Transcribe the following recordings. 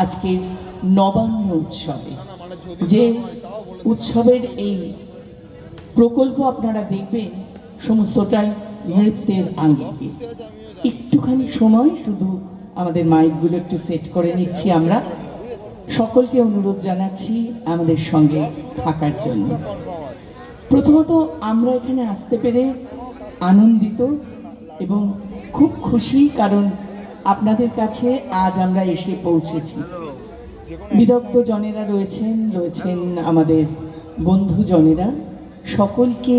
আজকের নবান্ন উৎসবে। যে উৎসবের এই প্রকল্প আপনারা দেখবেন সমস্তটাই নৃত্যের আঙ্গিকে। একটুখানি সময় শুধু আমাদের মাইকগুলো একটু সেট করে নিচ্ছি। আমরা সকলকে অনুরোধ জানাচ্ছি আমাদের সঙ্গে থাকার জন্য। প্রথমত আমরা এখানে আসতে পেরে আনন্দিত এবং খুব খুশি, কারণ আপনাদের কাছে আজ আমরা এসে পৌঁছেছি। বিদগ্ধ জনেরা রয়েছেন আমাদের বন্ধুজনেরা, সকলকে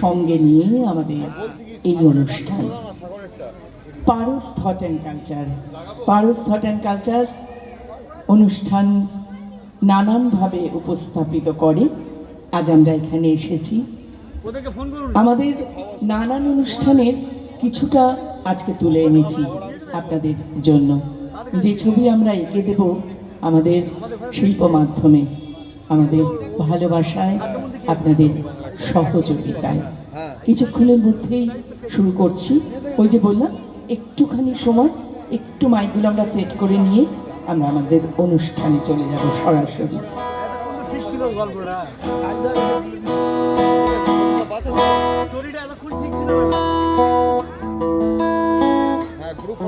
সঙ্গে নিয়ে আমাদের এই অনুষ্ঠান পারস থট অ্যান্ড কালচার অনুষ্ঠান নানানভাবে উপস্থাপিত করে। আজ আমরা এখানে এসেছি আমাদের নানান অনুষ্ঠানের কিছুটা আজকে তুলে এনেছি আপনাদের জন্য, যে ছবি আমরা এঁকে দেব আমাদের শিল্প মাধ্যমে, আমাদের ভালোবাসায়, আপনাদের সহযোগিতায়। কিছুক্ষণের মধ্যেই শুরু করছি। ওই যে বললাম একটুখানি সময়, একটু মাইকগুলো আমরা সেট করে নিয়ে আমরা আমাদের অনুষ্ঠানে চলে যাব সরাসরি। গ্রুপ